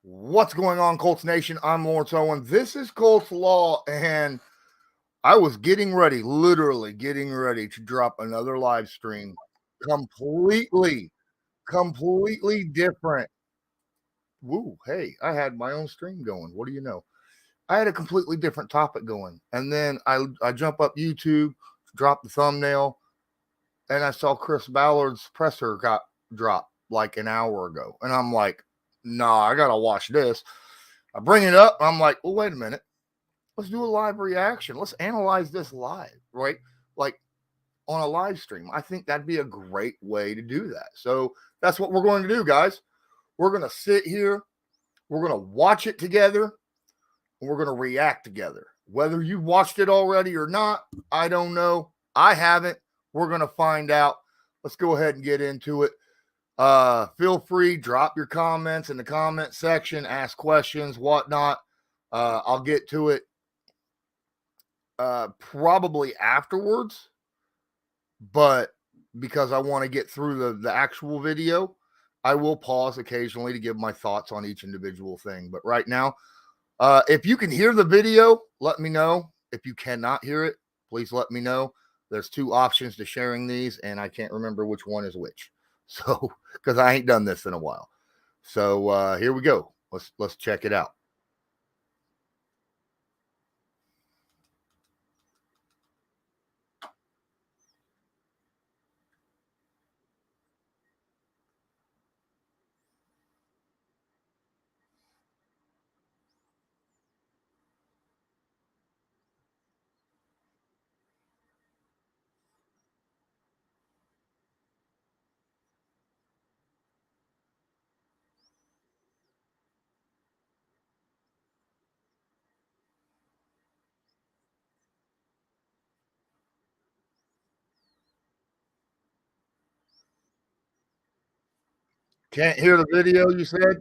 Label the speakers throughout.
Speaker 1: What's going on, Colts Nation? I'm Lawrence Owen. This is Colts Law, and I was literally getting ready to drop another live stream. Completely different. Woo, hey, I had my own stream going. What do you know? I had a completely different topic going. And then I jump up YouTube, drop the thumbnail, and I saw Chris Ballard's presser got dropped like an hour ago. And I'm like, nah, I got to watch this. I bring it up. I'm like, well, wait a minute. Let's do a live reaction. Let's analyze this live, right? Like on a live stream. I think that'd be a great way to do that. So that's what we're going to do, guys. We're going to sit here. We're going to watch it together. And we're going to react together. Whether you watched it already or not, I don't know. I haven't. We're going to find out. Let's go ahead and get into it. Feel free, drop your comments in the comment section, ask questions, whatnot. I'll get to it probably afterwards, but because I want to get through the actual video, I will pause occasionally to give my thoughts on each individual thing. But right now, if you can hear the video, let me know. If you cannot hear it, please let me know. There's two options to sharing these, and I can't remember which one is which. So, because I ain't done this in a while. So here we go. Let's check it out. Can't hear the video, you said?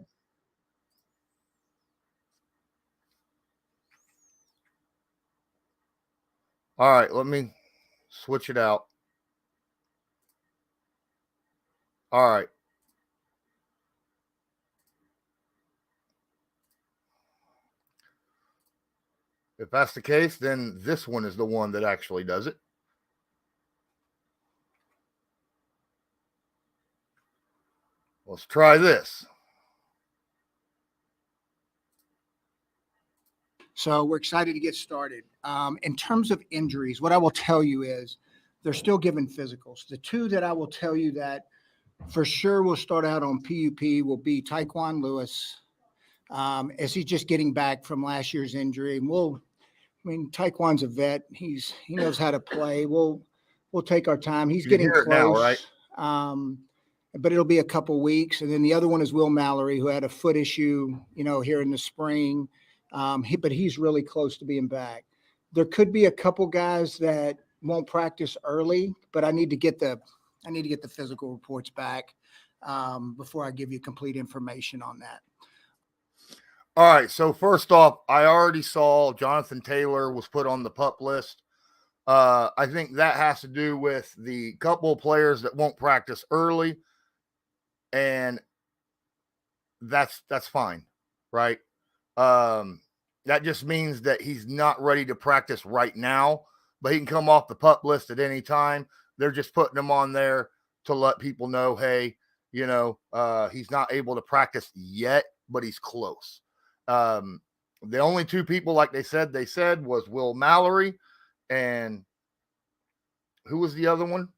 Speaker 1: All right, let me switch it out. All right. If that's the case, then this one is the one that actually does it. Let's try this.
Speaker 2: So we're excited to get started. In terms of injuries, what I will tell you is they're still giving physicals. The two that I will tell you that for sure will start out on PUP will be Tyquan Lewis, as he's just getting back from last year's injury. And Tyquan's a vet. He knows how to play. We'll take our time. He's getting close
Speaker 1: now, right?
Speaker 2: But it'll be a couple weeks. And then the other one is Will Mallory, who had a foot issue, here in the spring. But he's really close to being back. There could be a couple guys that won't practice early, but I need to get the physical reports back before I give you complete information on that.
Speaker 1: All right. So first off, I already saw Jonathan Taylor was put on the PUP list. I think that has to do with the couple of players that won't practice early, and that's fine, right? That just means that he's not ready to practice right now, but he can come off the PUP list at any time. They're just putting him on there to let people know, hey, he's not able to practice yet, but he's close. The only two people, like they said was Will Mallory, and who was the other one?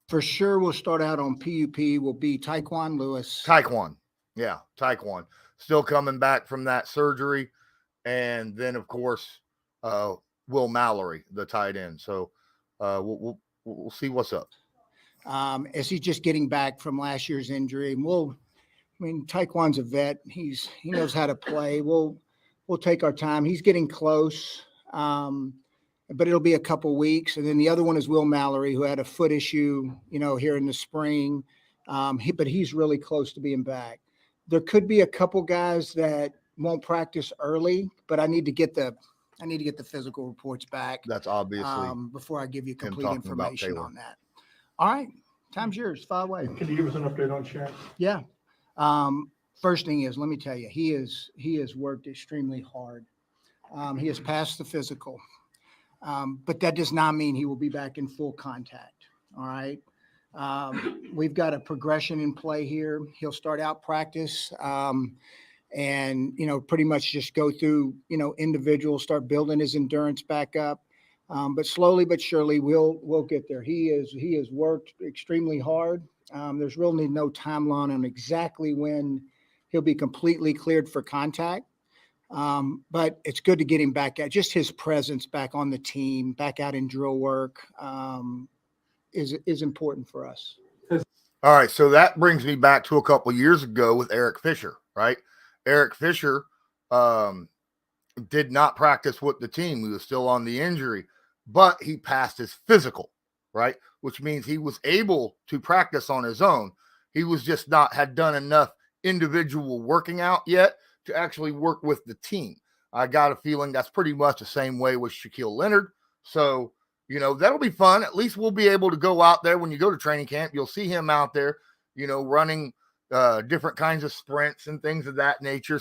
Speaker 2: For sure, we'll start out on PUP will be Tyquan Lewis.
Speaker 1: Tyquan. Yeah, Tyquan. Still coming back from that surgery. And then, of course, Will Mallory, the tight end. So we'll see what's up.
Speaker 2: As he's just getting back from last year's injury. And Tyquan's a vet. He knows how to play. We'll take our time. He's getting close. But it'll be a couple weeks. And then the other one is Will Mallory, who had a foot issue, here in the spring. But he's really close to being back. There could be a couple guys that won't practice early, but I need to get the physical reports back.
Speaker 1: That's obviously
Speaker 2: before I give you complete information on that. All right, time's yours. Fire away.
Speaker 3: Can you give us an update on Shaq?
Speaker 2: Yeah. First thing is, let me tell you, he has worked extremely hard. He has passed the physical, but that does not mean he will be back in full contact. All right. We've got a progression in play here. He'll start out practice, and, pretty much just go through, individuals, start building his endurance back up. But slowly but surely we'll get there. He has worked extremely hard. There's really no timeline on exactly when he'll be completely cleared for contact. But it's good to get him back at just his presence back on the team, back out in drill work, is important for us.
Speaker 1: All right. So that brings me back to a couple of years ago with Eric Fisher, right? Eric Fisher, did not practice with the team. He was still on the injury, but he passed his physical, right? Which means he was able to practice on his own. He was just had done enough individual working out yet to actually work with the team. I got a feeling that's pretty much the same way with Shaquille Leonard. So, that'll be fun. At least we'll be able to go out there when you go to training camp. You'll see him out there, running different kinds of sprints and things of that nature,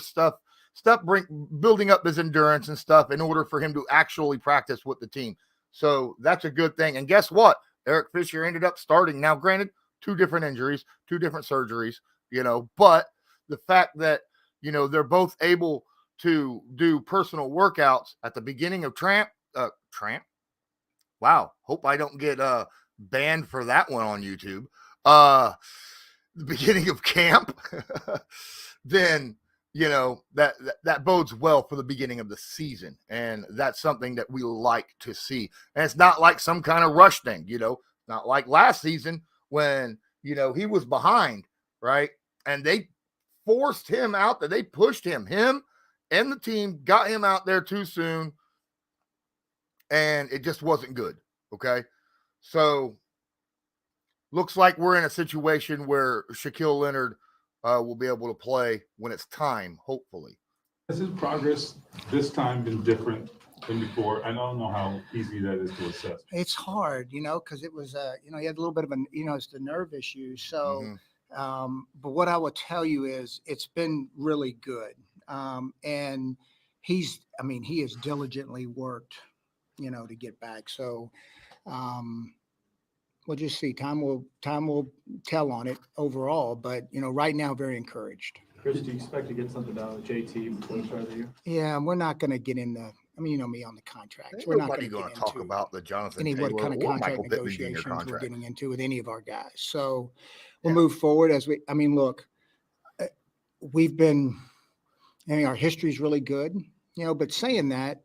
Speaker 1: building up his endurance and stuff in order for him to actually practice with the team. So that's a good thing. And guess what? Eric Fisher ended up starting. Now, granted, 2 different injuries, 2 different surgeries, but the fact that, they're both able to do personal workouts at the beginning of tramp. Wow. Hope I don't get banned for that one on YouTube. The beginning of camp, then, that bodes well for the beginning of the season. And that's something that we like to see. And it's not like some kind of rush thing, not like last season when, he was behind, right? And they forced him out there. They pushed him and the team got him out there too soon. And it just wasn't good. Okay. So looks like we're in a situation where Shaquille Leonard will be able to play when it's time, hopefully.
Speaker 3: Has his progress this time been different than before? I don't know how easy that is to assess.
Speaker 2: It's hard, because it was, he had a little bit of it's the nerve issue. So, but what I will tell you is it's been really good. And he has diligently worked, to get back. So, we'll just see. Time will tell on it overall, but right now, very encouraged.
Speaker 4: Chris, do you expect to get something out of JT before the start of the year?
Speaker 2: Yeah, we're not going to get in the. Me on the contracts.
Speaker 1: Ain't
Speaker 2: We're not
Speaker 1: nobody
Speaker 2: going to
Speaker 1: talk about the Jonathan
Speaker 2: what
Speaker 1: Taylor
Speaker 2: kind of
Speaker 1: or
Speaker 2: contract
Speaker 1: Michael Pittman Jr.
Speaker 2: negotiations we're
Speaker 1: contract.
Speaker 2: getting into with any of our guys. So we'll move forward as we. Look, we've been. Our history is really good, But saying that,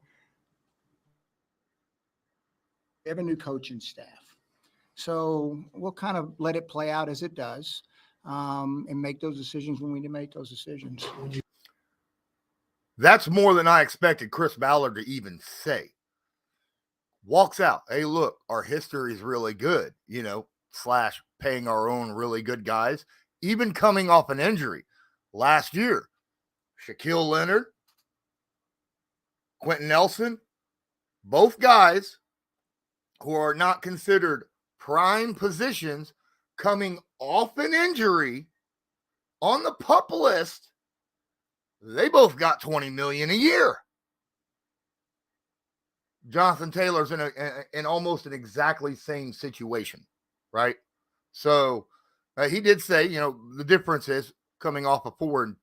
Speaker 2: we have a new coaching staff. So we'll kind of let it play out as it does, and make those decisions when we need to make those decisions.
Speaker 1: That's more than I expected Chris Ballard to even say. Walks out. Hey, look, our history is really good, / paying our own really good guys, even coming off an injury last year. Shaquille Leonard, Quentin Nelson, both guys who are not considered prime positions coming off an injury on the PUP list, they both got $20 million a year. Jonathan Taylor's in almost an exactly same situation, right? So he did say, the difference is coming off a 4-win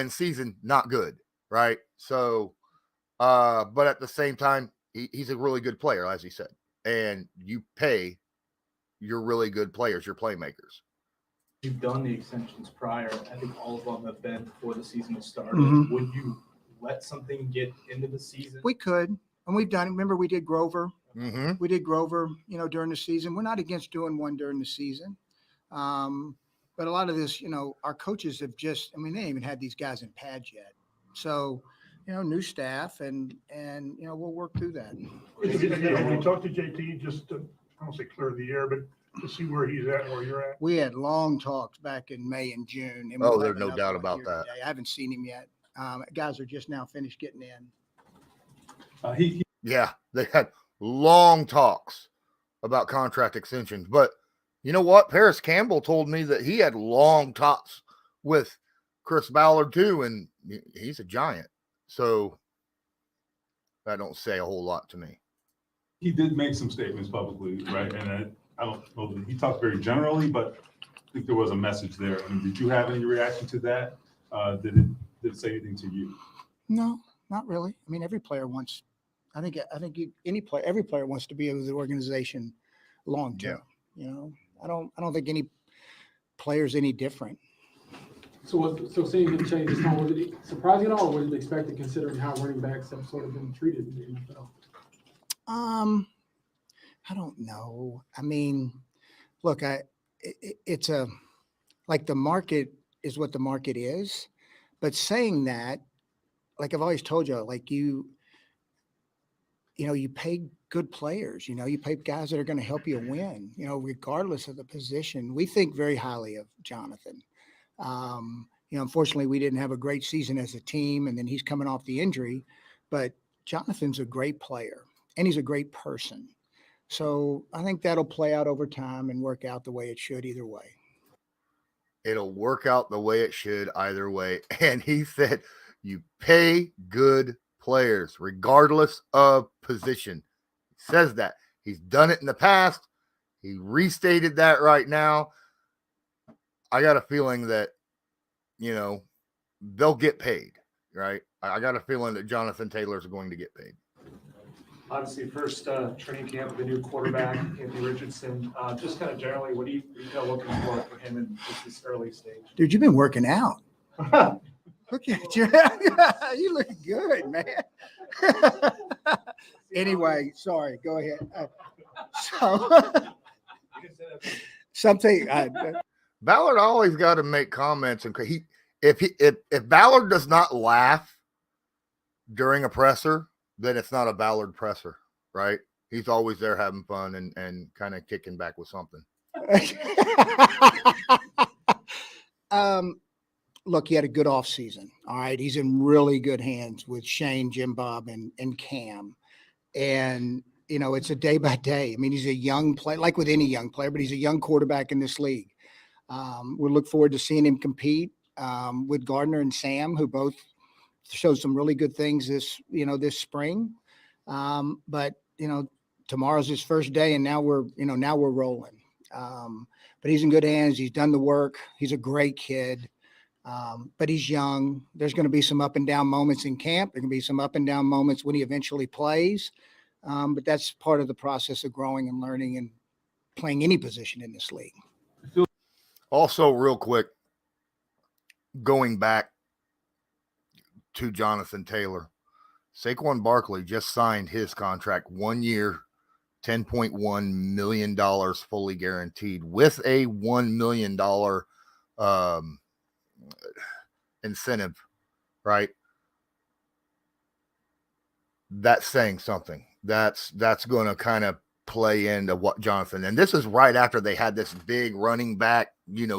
Speaker 1: season, not good, right? So, but at the same time, he's a really good player, as he said, and you pay your really good players, your playmakers.
Speaker 4: You've done the extensions prior. I think all of them have been before the season has started.
Speaker 2: Mhm.
Speaker 4: Would you let something get into the season?
Speaker 2: We could, and we've done it. Remember, we did Grover.
Speaker 1: Mm-hmm.
Speaker 2: We did Grover, during the season. We're not against doing one during the season. But a lot of this, our coaches have just, they ain't even had these guys in pads yet. So, new staff and we'll work through that.
Speaker 5: When you talk to JT, just to, I don't say clear the air, but to see where he's at and where you're at.
Speaker 2: We had long talks back in May and June. And
Speaker 1: Oh, there's no doubt about that.
Speaker 2: Today. I haven't seen him yet. Guys are just now finished getting in.
Speaker 1: Yeah, they had long talks about contract extensions, but You know what? Paris Campbell told me that he had long talks with Chris Ballard too, and he's a giant. So that don't say a whole lot to me.
Speaker 3: He did make some statements publicly, right? And I don't know that he talked very generally, but I think there was a message there. I mean, did you have any reaction to that? Did it say anything to you?
Speaker 2: No, not really. I mean, every player wants. I think every player wants to be with the organization long term.
Speaker 1: Yeah.
Speaker 2: You know, I don't think any player's any different.
Speaker 6: So seeing him change his tone, was it surprising at all, or was it expected considering how running backs have sort of been treated in the NFL?
Speaker 2: I don't know. I mean, look, it's like the market is what the market is, but saying that, like I've always told you, like you pay good players, you pay guys that are going to help you win, regardless of the position. We think very highly of Jonathan. Unfortunately we didn't have a great season as a team, and then he's coming off the injury, but Jonathan's a great player and he's a great person. So I think that'll play out over time and work out the way it should either way.
Speaker 1: It'll work out the way it should either way. And he said, you pay good players regardless of position. He says that. He's done it in the past. He restated that right now. I got a feeling that, they'll get paid, right? I got a feeling that Jonathan Taylor's going to get paid.
Speaker 7: Obviously, first training camp, the new quarterback, Anthony Richardson. Just kind of generally, what are you looking for him in just this early stage?
Speaker 2: Dude, you've been working out. Look at you. You look good, man. Anyway, sorry. Go ahead. Something.
Speaker 1: Ballard always got to make comments, and if Ballard does not laugh during a presser, then it's not a Ballard presser, right? He's always there having fun and kind of kicking back with something.
Speaker 2: Look, he had a good offseason. All right. He's in really good hands with Shane, Jim Bob, and Cam. And, it's a day by day. I mean, he's a young player, like with any young player, but he's a young quarterback in this league. We look forward to seeing him compete with Gardner and Sam, who both showed some really good things this spring. But tomorrow's his first day, and now we're rolling. But he's in good hands. He's done the work. He's a great kid. But he's young. There's going to be some up and down moments in camp. There can be some up and down moments when he eventually plays. But that's part of the process of growing and learning and playing any position in this league.
Speaker 1: Also, real quick, going back to Jonathan Taylor, Saquon Barkley just signed his contract 1 year, $10.1 million fully guaranteed with a $1 million incentive, right? That's saying something. That's going to kind of play into what Jonathan, and this is right after they had this big running back,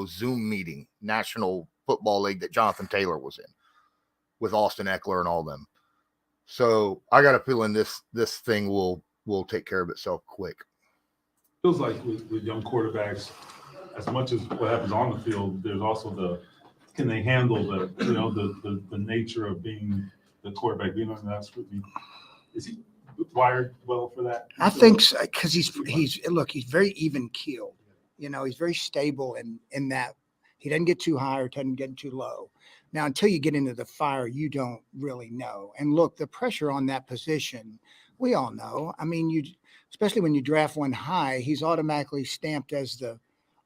Speaker 1: Zoom meeting, National Football League, that Jonathan Taylor was in with Austin Eckler and all them. So I got a feeling this thing will take care of itself quick.
Speaker 3: Feels like with young quarterbacks, as much as what happens on the field, there's also can they handle the nature of being the quarterback, being under that scrutiny? Is he wired well for that?
Speaker 2: I think so, because he's very even keeled. He's very stable in that he doesn't get too high or doesn't get too low. Now, until you get into the fire, you don't really know. And look, the pressure on that position, we all know. I mean, especially when you draft one high, he's automatically stamped as the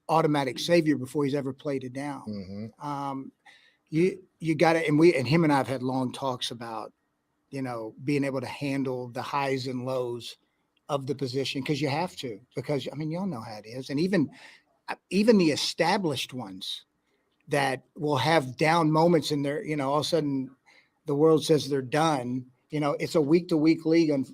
Speaker 2: automatic savior before he's ever played it down.
Speaker 1: Mm-hmm.
Speaker 2: You got to, and him and I have had long talks about, being able to handle the highs and lows of the position, because you have to, because y'all know how it is. And even the established ones that will have down moments in their, all of a sudden the world says they're done. It's a week to week league. And,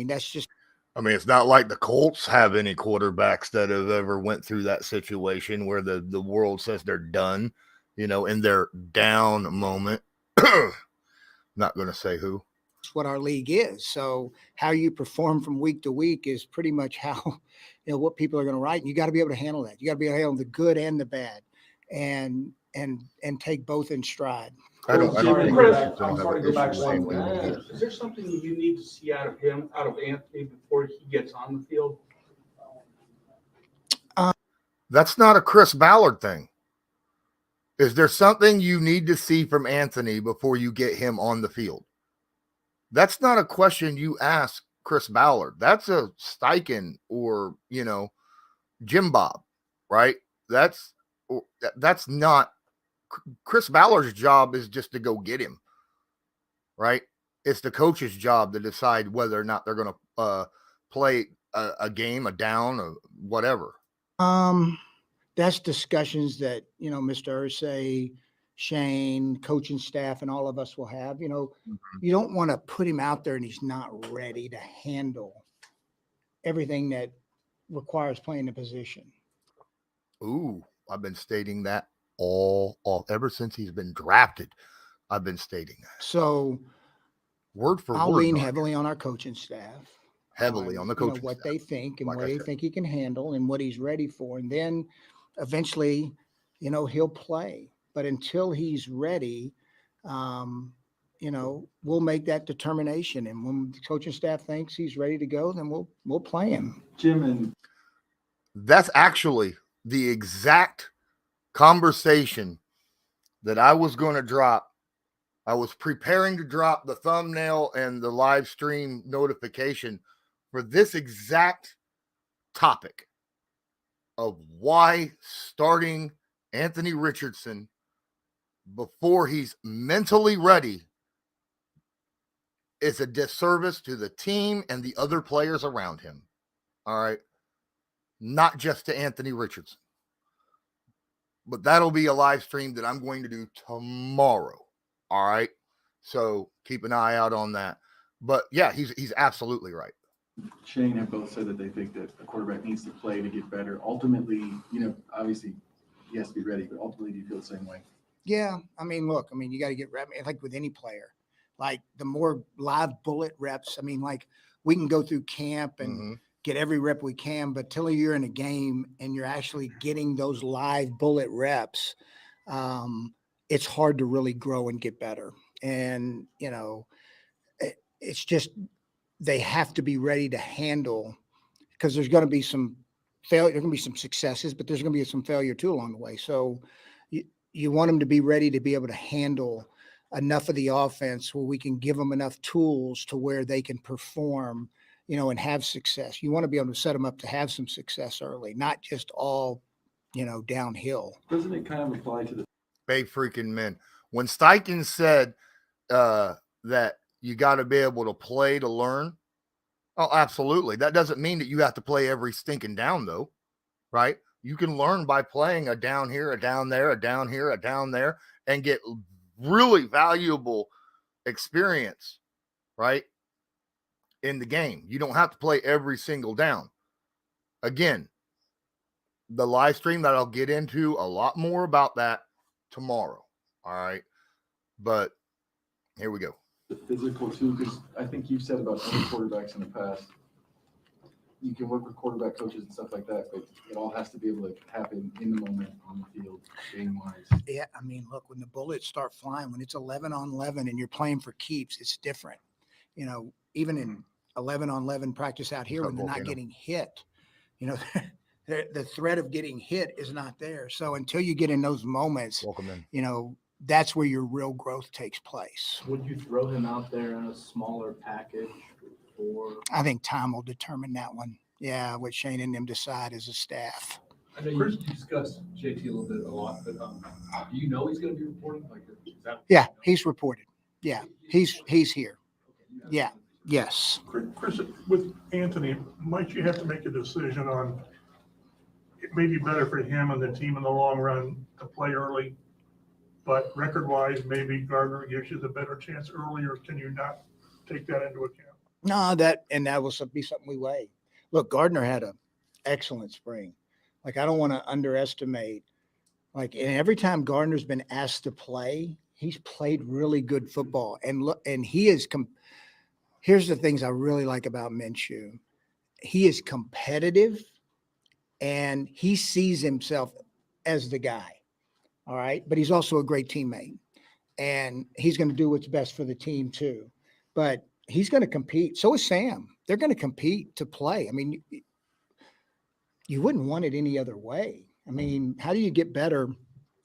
Speaker 2: that's just.
Speaker 1: It's not like the Colts have any quarterbacks that have ever went through that situation where the world says they're done, in their down moment. Not going to say who.
Speaker 2: what our league is. So how you perform from week to week is pretty much how, what people are going to write. And you got to be able to handle that. You got to be able to handle the good and the bad, and take both in stride.
Speaker 1: I don't think
Speaker 8: Chris,
Speaker 1: Richardson
Speaker 8: I'm
Speaker 1: will have
Speaker 8: sorry
Speaker 1: an
Speaker 8: to go back
Speaker 1: issue the same
Speaker 8: one
Speaker 1: thing we
Speaker 8: way.
Speaker 1: did.
Speaker 8: Is there something you need to see out of him, out of Anthony, before he gets on the field?
Speaker 1: That's not a Chris Ballard thing. Is there something you need to see from Anthony before you get him on the field? That's not a question you ask Chris Ballard. That's a Steichen or, Jim Bob, right? That's not Chris Ballard's job is just to go get him, right? It's the coach's job to decide whether or not they're going to play a game, a down, or whatever.
Speaker 2: That's discussions that, Mr. Irsay, Shane, coaching staff, and all of us will have. You don't want to put him out there and he's not ready to handle everything that requires playing the position.
Speaker 1: Ooh, I've been stating that all ever since he's been drafted. I've been stating that.
Speaker 2: So
Speaker 1: Word for
Speaker 2: I'll
Speaker 1: word.
Speaker 2: lean
Speaker 1: Doctor.
Speaker 2: heavily on our coaching staff.
Speaker 1: Heavily on the coaching
Speaker 2: what
Speaker 1: staff.
Speaker 2: they think and
Speaker 1: Like
Speaker 2: what
Speaker 1: I
Speaker 2: they
Speaker 1: said.
Speaker 2: think he can handle and what he's ready for. And then eventually, he'll play. But until he's ready, we'll make that determination. And when the coaching staff thinks he's ready to go, then we'll play him.
Speaker 8: Jim and
Speaker 1: That's actually the exact conversation that I was going to drop. I was preparing to drop the thumbnail and the live stream notification for this exact topic of why starting Anthony Richardson before he's mentally ready is a disservice to the team and the other players around him. All right. Not just to Anthony Richardson. But that'll be a live stream that I'm going to do tomorrow. All right. So keep an eye out on that. But yeah, he's absolutely right.
Speaker 9: Shane have both said that they think that a quarterback needs to play to get better. Ultimately, obviously he has to be ready, but ultimately do you feel the same way?
Speaker 2: Yeah. Look, you got to get ready. Like with any player, like the more live bullet reps, we can go through camp and get every rep we can, but till you're in a game and you're actually getting those live bullet reps, it's hard to really grow and get better. And, it's just, they have to be ready to handle, because there's going to be some failure, there's going to be some successes, but there's going to be some failure too along the way. So you want them to be ready to be able to handle enough of the offense where we can give them enough tools to where they can perform, and have success. You want to be able to set them up to have some success early, not just all, downhill.
Speaker 9: Doesn't it kind of apply to the
Speaker 1: Big freaking men. When Steichen said that you got to be able to play to learn, oh, absolutely. That doesn't mean that you have to play every stinking down, though, right? You can learn by playing a down here, a down there, a down here, a down there, and get really valuable experience, right, in the game. You don't have to play every single down. Again, the live stream that I'll get into a lot more about that tomorrow. All right. But here we go.
Speaker 9: the physical too? Because I think you've said about other quarterbacks in the past, you can work with quarterback coaches and stuff like that, but it all has to be able to happen in the moment on the field, game-wise.
Speaker 2: Yeah, look, when the bullets start flying, when it's 11 on 11 and you're playing for keeps, it's different. Even in 11 on 11 practice out here, when they're not getting hit, the threat of getting hit is not there. So until you get in those moments,
Speaker 1: Welcome in.
Speaker 2: that's where your real growth takes place.
Speaker 4: Would you throw him out there in a smaller package or?
Speaker 2: I think time will determine that one. Yeah, what Shane and them decide as a staff.
Speaker 8: I know you discussed JT a lot, but do you know he's going to be reporting? Is that?
Speaker 2: Yeah, he's reported. Yeah, he's here. Yeah. Yes.
Speaker 5: Chris, with Anthony, might you have to make a decision on, it may be better for him and the team in the long run to play early, but record-wise, maybe Gardner gives you the better chance early, or can you not take that into account?
Speaker 2: No, that will be something we weigh. Look, Gardner had an excellent spring. I don't want to underestimate. And every time Gardner's been asked to play, he's played really good football. And look, and he is Here's the things I really like about Minshew. He is competitive and he sees himself as the guy. All right. But he's also a great teammate and he's going to do what's best for the team too. But he's going to compete. So is Sam. They're going to compete to play. I mean, you wouldn't want it any other way. I mean, how do you get better?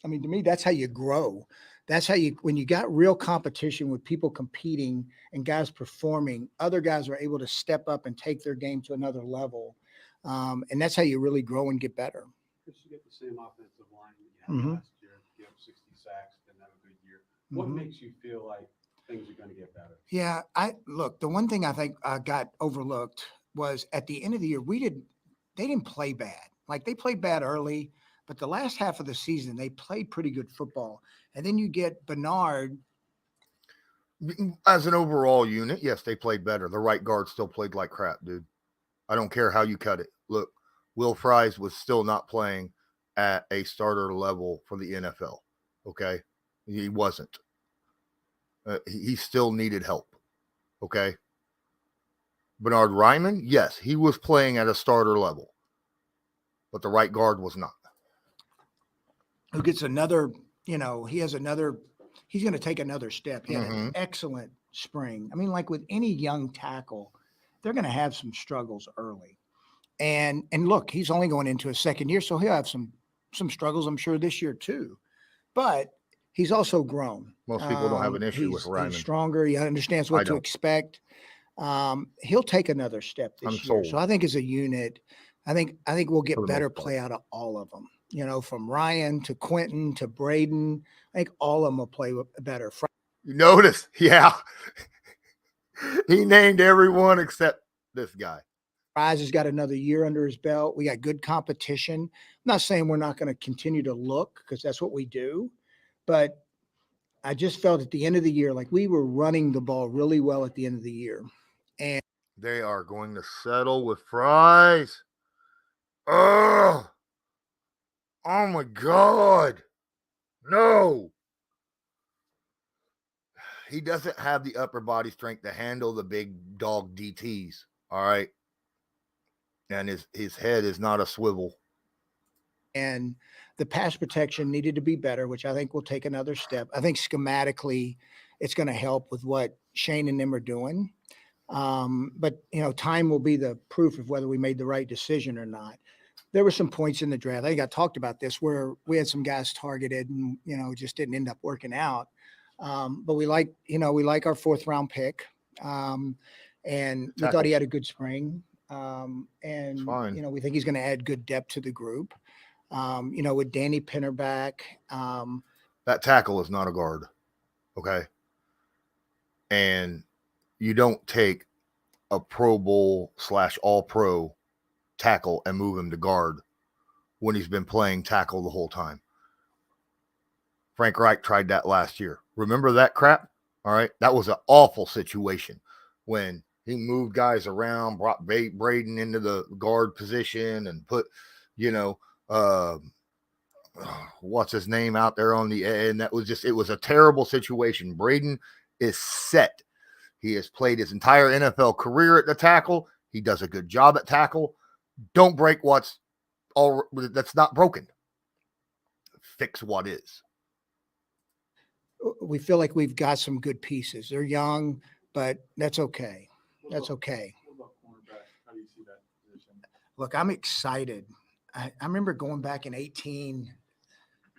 Speaker 2: I mean, to me, that's how you grow. That's how you, when you got real competition with people competing and guys performing, other guys are able to step up and take their game to another level. And that's how you really grow and get better.
Speaker 10: Chris, you get the same offensive line that you had last year. You have 60 sacks, didn't have a good year. What makes you feel like things are going to get better?
Speaker 2: Yeah, look, the one thing I think got overlooked was at the end of the year, they didn't play bad. Like they played bad early, but the last half of the season, they played pretty good football. And then you get Ballard.
Speaker 1: As an overall unit, yes, they played better. The right guard still played like crap, dude. I don't care how you cut it. Look, Will Fries was still not playing at a starter level for the NFL. Okay. He wasn't. He still needed help. Okay. Bernard Ryman, yes, he was playing at a starter level, but the right guard was not.
Speaker 2: Who gets another, he's going to take another step. He had an excellent spring. I mean, like with any young tackle, they're going to have some struggles early. And look, he's only going into his second year, so he'll have some struggles, I'm sure, this year too. But he's also grown.
Speaker 1: Most people don't have an issue with Ryman.
Speaker 2: He's stronger. He understands what to expect. He'll take another step this year. So I think as a unit, I think we'll get better play out of all of them. From Ryan to Quentin to Braden, I think all of them will play better.
Speaker 1: You notice, yeah. He named everyone except this guy.
Speaker 2: Fries has got another year under his belt. We got good competition. I'm not saying we're not going to continue to look because that's what we do, but I just felt at the end of the year, like we were running the ball really well at the end of the year. And
Speaker 1: they are going to settle with Fries. Oh my God. No. He doesn't have the upper body strength to handle the big dog DTs. All right. And his head is not a swivel.
Speaker 2: And the pass protection needed to be better, which I think will take another step. I think schematically it's going to help with what Shane and them are doing. But time will be the proof of whether we made the right decision or not. There were some points in the draft. I think I talked about this where we had some guys targeted and, just didn't end up working out. But we like our 4th round pick. And we thought he had a good spring. And we think he's going to add good depth to the group. With Danny Pinner back.
Speaker 1: That tackle is not a guard. Okay. And you don't take a Pro Bowl / all pro tackle and move him to guard when he's been playing tackle the whole time. Frank Reich tried that last year. Remember that crap? All right. That was an awful situation when he moved guys around, brought Braden into the guard position and put, what's his name out there on the end. That was it was a terrible situation. Braden is set. He has played his entire NFL career at the tackle. He does a good job at tackle. Don't break that's not broken. Fix what is.
Speaker 2: We feel like we've got some good pieces. They're young, but that's okay. That's okay.
Speaker 10: What about cornerback? How do you see that position?
Speaker 2: Look, I'm excited. I remember going back in 2018.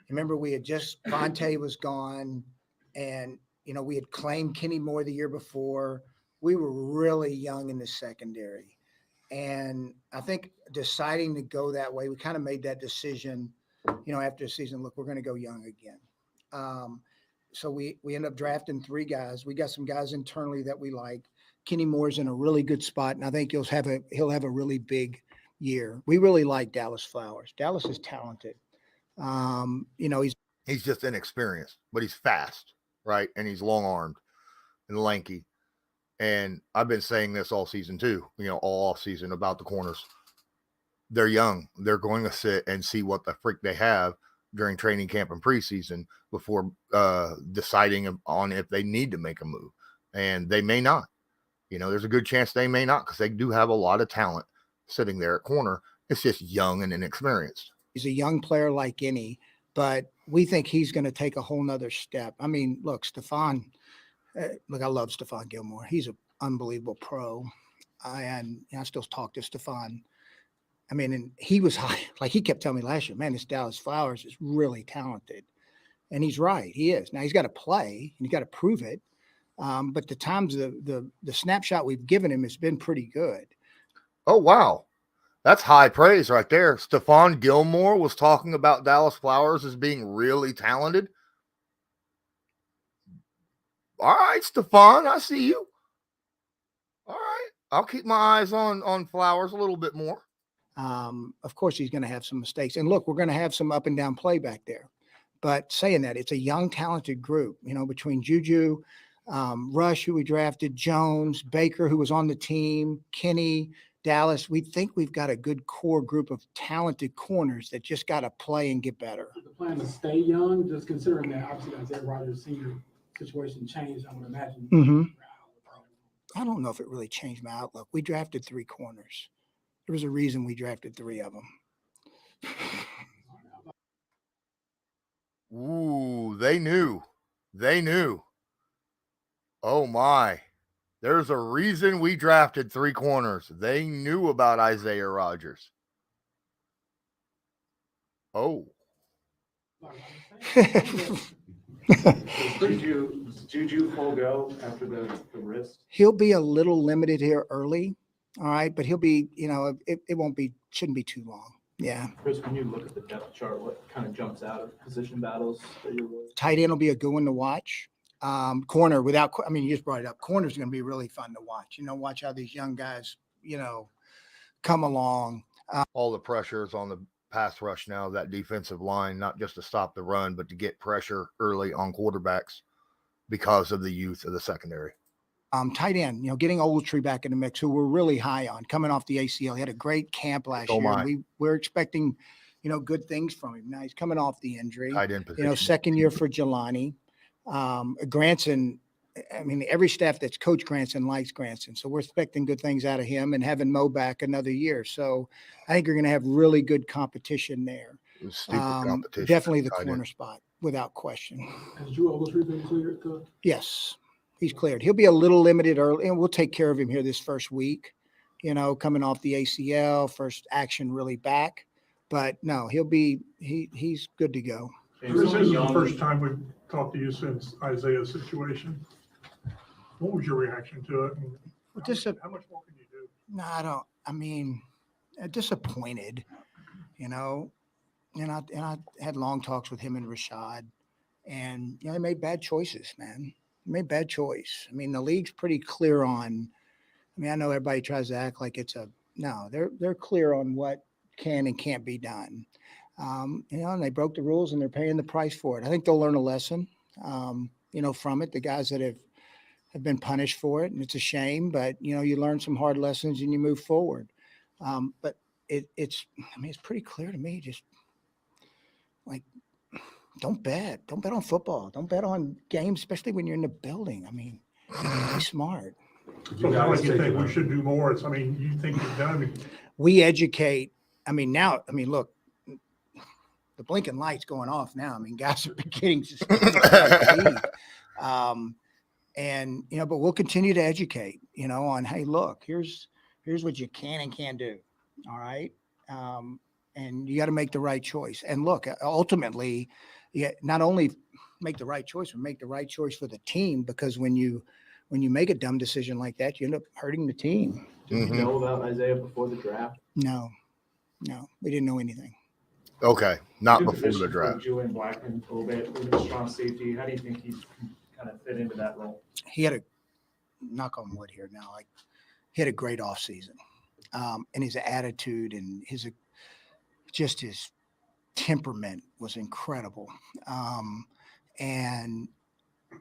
Speaker 2: Remember we had Vontae was gone and, we had claimed Kenny Moore the year before. We were really young in the secondary. And I think deciding to go that way, we kind of made that decision, after the season, look, we're going to go young again. So we end up drafting 3 guys. We got some guys internally that we like. Kenny Moore's in a really good spot, and I think he'll have a really big year. We really like Dallas Flowers. Dallas is talented.
Speaker 1: He's just inexperienced, but he's fast, right? And he's long-armed and lanky. And I've been saying this all season too, all off season about the corners. They're young. They're going to sit and see what the frick they have during training camp and preseason before deciding on if they need to make a move. And they may not. There's a good chance they may not, because they do have a lot of talent sitting there at corner. It's just young and inexperienced.
Speaker 2: He's a young player like any, but we think he's going to take a whole nother step. I mean, look, Stephon, look, I love Stephon Gilmore. He's an unbelievable pro. I still talk to Stephon. I mean, and he was high, like he kept telling me last year, man, this Dallas Flowers is really talented. And he's right. He is. Now he's got to play and he's got to prove it. But the times the snapshot we've given him has been pretty good.
Speaker 1: Oh, wow. That's high praise right there. Stephon Gilmore was talking about Dallas Flowers as being really talented. All right, Stephon, I see you. All right. I'll keep my eyes on Flowers a little bit more.
Speaker 2: Of course, he's going to have some mistakes. And look, we're going to have some up and down play back there. But saying that, it's a young, talented group, between Juju, Rush, who we drafted, Jones, Baker, who was on the team, Kenny, Dallas. We think we've got a good core group of talented corners that just got to play and get better.
Speaker 6: The plan to stay young, just considering that obviously Isaiah Rodgers' senior situation changed, I would imagine.
Speaker 2: Mm-hmm. I don't know if it really changed my outlook. We drafted 3 corners. There was a reason we drafted 3 of them.
Speaker 1: Ooh, they knew. They knew. Oh, my. There's a reason we drafted 3 corners. They knew about Isaiah Rodgers. Oh.
Speaker 7: Does Juju full go after the wrist?
Speaker 2: He'll be a little limited here early. All right. But he'll be, shouldn't be too long. Yeah.
Speaker 4: Chris, when you look at the depth chart, what kind of jumps out of position battles that you're really?
Speaker 2: Tight end will be a good one to watch. Corner you just brought it up. Corner's going to be really fun to watch. Watch how these young guys, come along.
Speaker 1: All the pressures on the pass rush now, that defensive line, not just to stop the run, but to get pressure early on quarterbacks because of the youth of the secondary.
Speaker 2: Tight end, getting Ogletree back in the mix, who we're really high on, coming off the ACL. He had a great camp last year. We're expecting, good things from him. Now he's coming off the injury.
Speaker 1: Tight end position.
Speaker 2: Second year for Jelani. Granson, every staff that's coached Granson likes Granson. So we're expecting good things out of him and having Mo back another year. So I think you're going to have really good competition there.
Speaker 1: Stupid competition.
Speaker 2: Definitely the corner spot, without question.
Speaker 6: Has Drew Ogletree been cleared?
Speaker 2: Yes, he's cleared. He'll be a little limited early, and we'll take care of him here this first week, coming off the ACL, first action really back. But no, he's good to go.
Speaker 5: This is the first time we've talked to you since Isaiah's situation. What was your reaction to it? And how much more can you do?
Speaker 2: No, disappointed, and I had long talks with him and Rashad, and they made bad choices, man. They made bad choice. The league's pretty clear on. I know everybody tries to act like they're clear on what can and can't be done. And they broke the rules and they're paying the price for it. I think they'll learn a lesson, from it. The guys that have been punished for it, and it's a shame, but you learn some hard lessons and you move forward. But it's pretty clear to me. Just like, don't bet on football. Don't bet on games, especially when you're in the building. Be smart.
Speaker 5: So you think we should do more? You think you've done.
Speaker 2: We educate. Look. The blinking light's going off now. Guys are beginning to leave. But we'll continue to educate, on, hey, look, here's what you can and can't do. All right. And you got to make the right choice. And look, ultimately, not only make the right choice, but make the right choice for the team, because when you make a dumb decision like that, you end up hurting the team.
Speaker 4: Did you know about Isaiah before the draft?
Speaker 2: No, we didn't know anything.
Speaker 1: Okay, not before the draft.
Speaker 7: Julian Blackman a little bit, moving to strong safety. How do you think he's kind of fit into that role?
Speaker 2: He had knock on wood here now, he had a great offseason. And his attitude and his temperament was incredible. And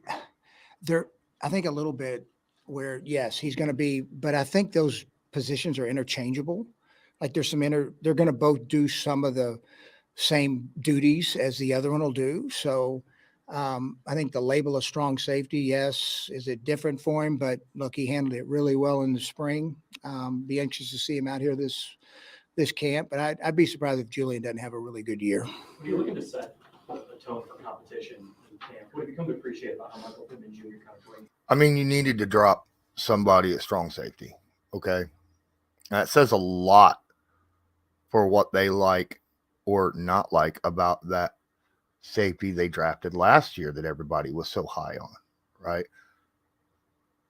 Speaker 2: I think a little bit where, yes, he's going to be, but I think those positions are interchangeable. Like they're going to both do some of the same duties as the other one will do. So I think the label of strong safety, yes, is it different for him? But look, he handled it really well in the spring. Be anxious to see him out here this camp, but I'd be surprised if Julian doesn't have a really good year.
Speaker 11: When you're looking to set a tone for competition in camp, what have you come to appreciate about how Michael Pittman Jr. kind of brings?
Speaker 1: I mean, you needed to drop somebody at strong safety. Okay. That says a lot for what they like or not like about that safety they drafted last year that everybody was so high on, right?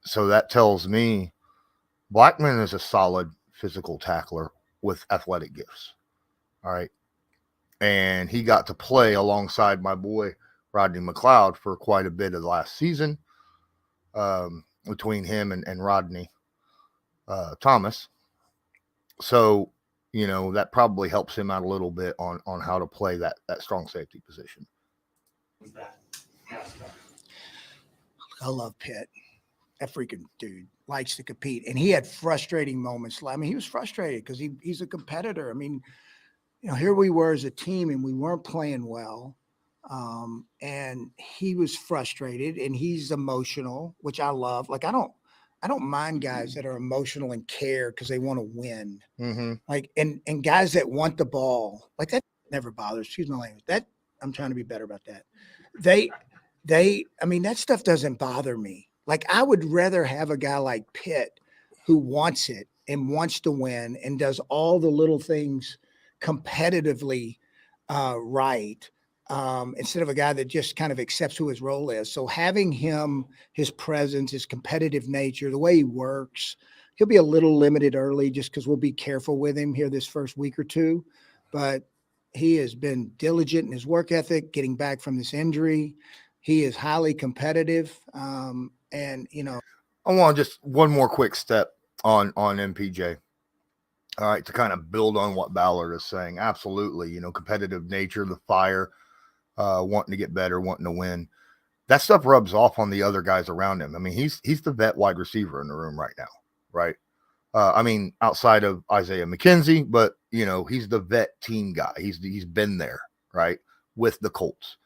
Speaker 1: So that tells me Blackman is a solid physical tackler with athletic gifts. All right. And he got to play alongside my boy Rodney McLeod for quite a bit of last season, between him and Rodney Thomas. So, that probably helps him out a little bit on how to play that strong safety position.
Speaker 11: That aspect.
Speaker 2: I love Pitt. That freaking dude likes to compete. And he had frustrating moments. I mean, he was frustrated because he's a competitor. I mean, here we were as a team and we weren't playing well. And he was frustrated and he's emotional, which I love. Like, I don't mind guys that are emotional and care because they want to win.
Speaker 1: Mm-hmm.
Speaker 2: Like, and guys that want the ball, like that never bothers. Excuse my language. That I'm trying to be better about that. I mean, that stuff doesn't bother me. Like, I would rather have a guy like Pitt who wants it and wants to win and does all the little things competitively right, instead of a guy that just kind of accepts who his role is. So having him, his presence, his competitive nature, the way he works, he'll be a little limited early just because we'll be careful with him here this first week or two. But he has been diligent in his work ethic, getting back from this injury. He is highly competitive. And,
Speaker 1: I want just one more quick step on MPJ. All right, to kind of build on what Ballard is saying. Absolutely, competitive nature, the fire, wanting to get better, wanting to win. That stuff rubs off on the other guys around him. I mean, he's the vet wide receiver in the room right now, right? I mean, outside of Isaiah McKenzie, but he's the vet team guy. He's been there, right, with the Colts,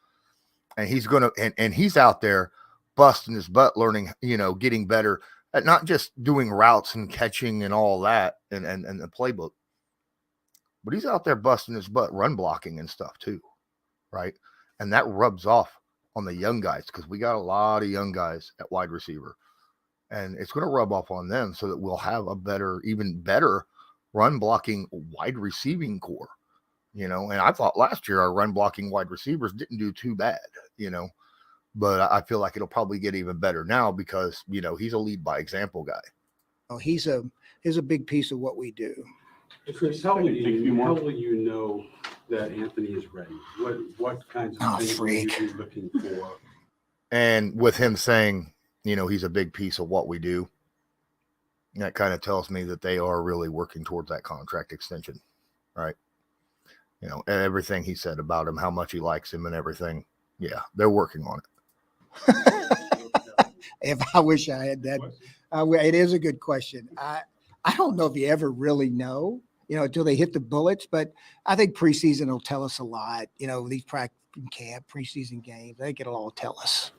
Speaker 1: and he's gonna and he's out there busting his butt, learning, getting better at not just doing routes and catching and all that and the playbook, but he's out there busting his butt, run blocking and stuff too, right? And that rubs off on the young guys because we got a lot of young guys at wide receiver. And it's going to rub off on them so that we'll have a even better run blocking wide receiving core, and I thought last year our run blocking wide receivers didn't do too bad, but I feel like it'll probably get even better now because, he's a lead by example guy.
Speaker 2: oh, he's a big piece of what we do.
Speaker 10: Chris, how will you know that Anthony is ready? What kinds of things are you looking for?
Speaker 1: And with him saying, he's a big piece of what we do, that kind of tells me that they are really working towards that contract extension, right? And everything he said about him, how much he likes him and everything. Yeah, they're working on it.
Speaker 2: If I wish I had that, it is a good question. I don't know if you ever really know, until they hit the bullets, but I think preseason will tell us a lot. These practice camp, preseason games, I think it'll all tell us.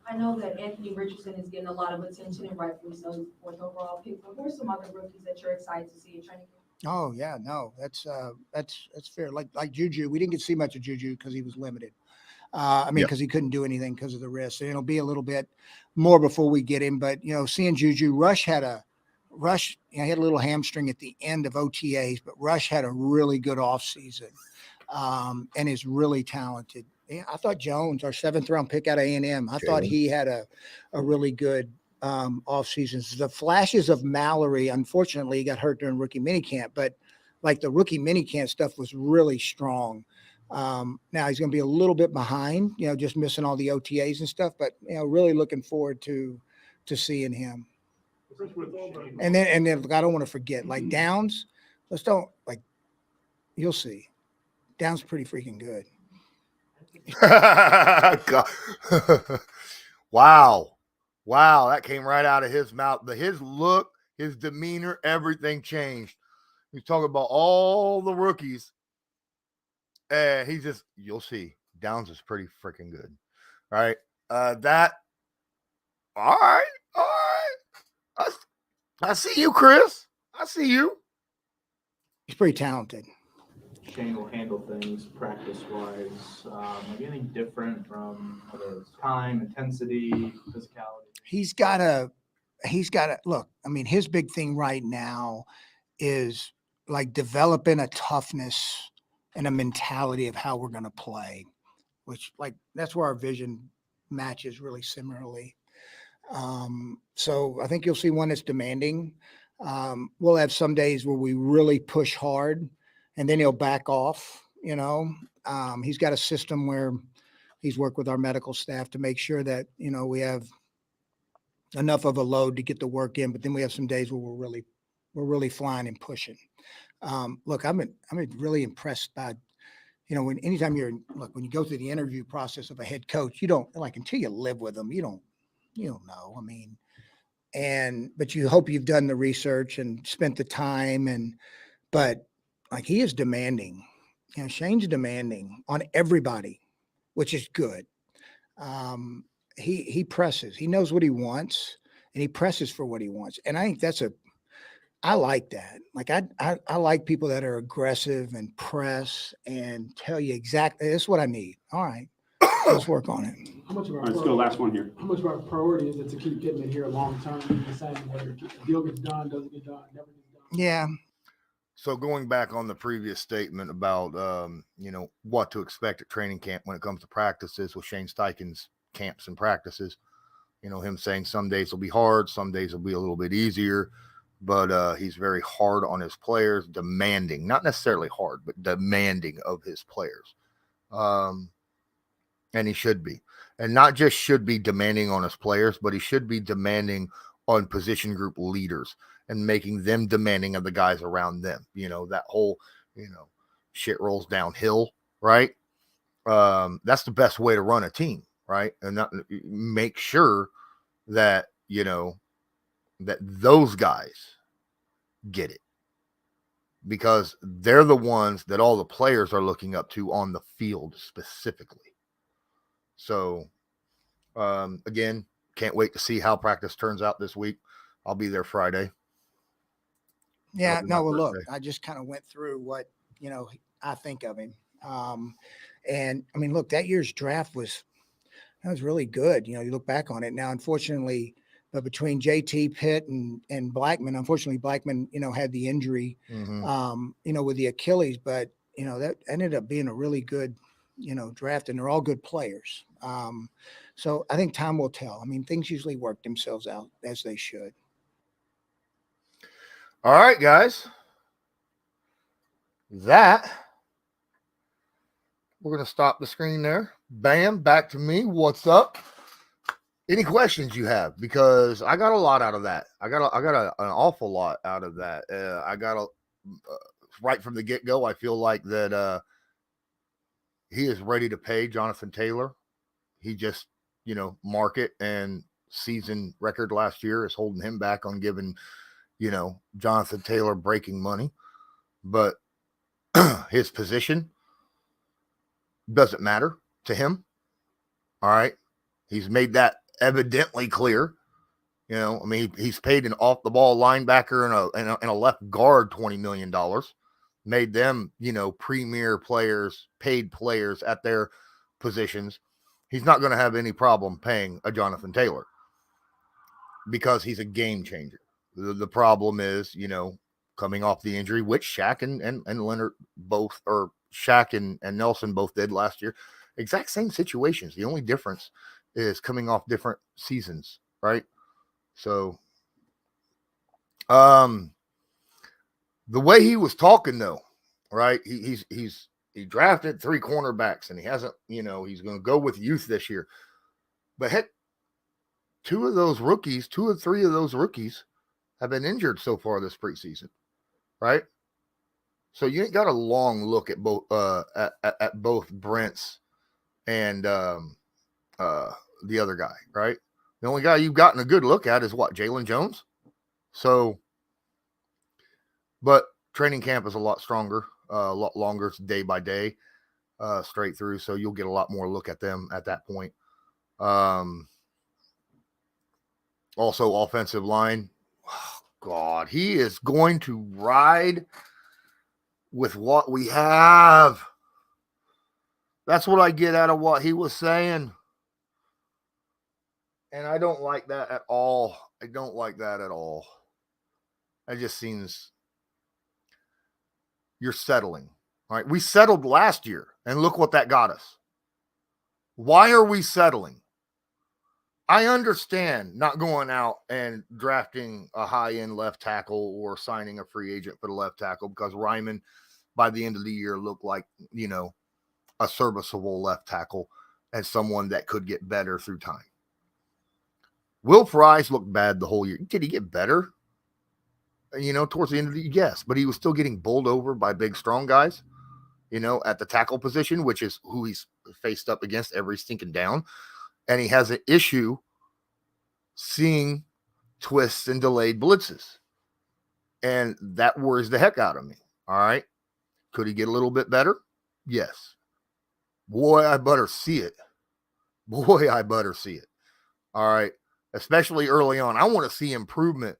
Speaker 12: I know that Anthony Richardson is getting a lot of attention and rightfully so, fourth overall pick, but who are some other rookies that you're excited to see in training camp?
Speaker 2: Oh yeah, no, that's fair. Like Juju, we didn't get to see much of Juju because he was limited. Because he couldn't do anything because of the wrist. So it'll be a little bit more before we get him. But seeing Juju, Rush had a little hamstring at the end of OTAs, but Rush had a really good offseason, and is really talented. Yeah, I thought Jones, our 7th round pick out of A&M, thought he had a really good offseason. The flashes of Mallory, unfortunately, he got hurt during rookie minicamp, but like the rookie minicamp stuff was really strong. Now he's going to be a little bit behind, just missing all the OTAs and stuff, but really looking forward to seeing him. And then I don't want to forget, like Downs, you'll see. Downs pretty freaking good.
Speaker 1: Wow, that came right out of his mouth. His look, his demeanor, everything changed. He's talking about all the rookies. You'll see, Downs is pretty freaking good. right? That, all right, all right. I see you, Chris. I see you.
Speaker 2: He's pretty talented.
Speaker 4: Shane will handle things practice-wise, like anything different from whether it's time, intensity, physicality?
Speaker 2: He's got to look. I mean, his big thing right now is like developing a toughness and a mentality of how we're going to play, which like that's where our vision matches really similarly. So I think you'll see one that's demanding. We'll have some days where we really push hard and then he'll back off, you know. He's got a system where he's worked with our medical staff to make sure that, you know, we have enough of a load to get the work in, but then we have some days where we're really flying and pushing. Look, I'm really impressed by, you know, when you go through the interview process of a head coach, you don't like until you live with them, you don't know. I mean, but you hope you've done the research and spent the time but like he is demanding, you know, Shane's demanding on everybody, which is good. He presses, he knows what he wants and he presses for what he wants. And I think I like that. Like I like people that are aggressive and press and tell you exactly, this is what I need. All right, let's work on it.
Speaker 6: How much of our
Speaker 10: All right, let's go last one here.
Speaker 6: How much of our priority is it to keep getting it here long term, the same whether the deal gets done, doesn't get done, never gets done?
Speaker 2: Yeah.
Speaker 1: So going back on the previous statement about, you know, what to expect at training camp when it comes to practices with Shane Steichen's camps and practices, you know, him saying some days will be hard, some days will be a little bit easier, but he's very hard on his players, demanding, not necessarily hard, but demanding of his players. And he should be. And not just should be demanding on his players, but he should be demanding on position group leaders and making them demanding of the guys around them. You know, that whole, you know, shit rolls downhill, right? That's the best way to run a team, right? And make sure that, you know, that those guys get it, because they're the ones that all the players are looking up to on the field specifically. So, again, can't wait to see how practice turns out this week. I'll be there Friday.
Speaker 2: Yeah, no, well, look, I just kind of went through what, you know, I think of him. And I mean, look, that year's draft was really good. You know, you look back on it now, unfortunately, but between JT, Pitt and Blackman, unfortunately, Blackman, you know, had the injury, you know, with the Achilles, but, you know, that ended up being a really good, you know, draft, and they're all good players. So I think time will tell. I mean, things usually work themselves out as they should.
Speaker 1: All right, guys. We're going to stop the screen there. Bam, back to me. What's up? Any questions you have? Because I got a lot out of that. I got an awful lot out of that. I got right from the get-go, I feel like that he is ready to pay Jonathan Taylor. He just, you know, market and season record last year is holding him back on giving, you know, Jonathan Taylor breaking money. But his position doesn't matter to him. All right. He's made that evidently clear. You know, I mean, he's paid an off the ball linebacker and a left guard $20 million, made them, you know, premier players, paid players at their positions. He's not going to have any problem paying a Jonathan Taylor because he's a game changer. The problem is, you know, coming off the injury, which Shaq and Leonard both, or Shaq and Nelson both did last year. Exact same situations. The only difference is coming off different seasons, right? So, the way he was talking though, right? He drafted 3 cornerbacks and he hasn't, you know, he's going to go with youth this year. But heck, 2 or 3 of those rookies have been injured so far this preseason, right? So you ain't got a long look at both at both Brent's and the other guy, right? The only guy you've gotten a good look at is what, Jalen Jones? So, but training camp is a lot stronger, a lot longer. It's day by day, straight through. So you'll get a lot more look at them at that point. Also offensive line. Oh, God, he is going to ride with what we have. That's what I get out of what he was saying. And I don't like that at all. I don't like that at all. It just seems you're settling. All right. We settled last year, and look what that got us. Why are we settling? I understand not going out and drafting a high-end left tackle or signing a free agent for the left tackle, because Ryman, by the end of the year, looked like, you know, a serviceable left tackle and someone that could get better through time. Will Fries looked bad the whole year. Did he get better? You know, towards the end of the year, yes, but he was still getting bowled over by big, strong guys, you know, at the tackle position, which is who he's faced up against every stinking down. And he has an issue seeing twists and delayed blitzes. And that worries the heck out of me. All right. Could he get a little bit better? Yes. Boy, I better see it. Boy, I better see it. All right. Especially early on. I want to see improvement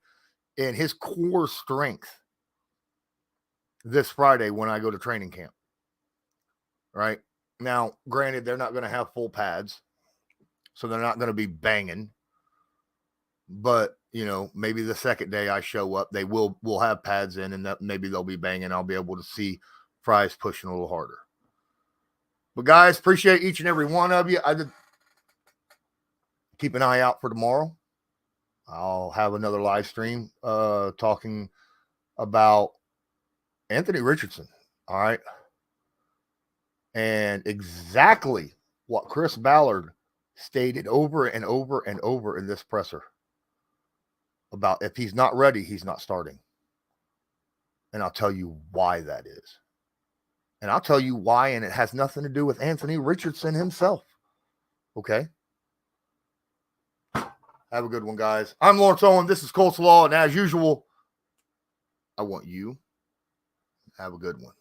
Speaker 1: in his core strength this Friday when I go to training camp. Right. Now, granted, they're not going to have full pads, so they're not going to be banging. But, you know, maybe the second day I show up, they will have pads in, and that maybe they'll be banging. I'll be able to see Fries pushing a little harder. But guys, appreciate each and every one of you. I did keep an eye out for tomorrow. I'll have another live stream talking about Anthony Richardson. All right. And exactly what Chris Ballard stated over and over and over in this presser about if he's not ready, he's not starting. And I'll tell you why that is. And I'll tell you why, and it has nothing to do with Anthony Richardson himself. Okay? Have a good one, guys. I'm Lawrence Owen. This is Colts Law, and as usual, I want you to have a good one.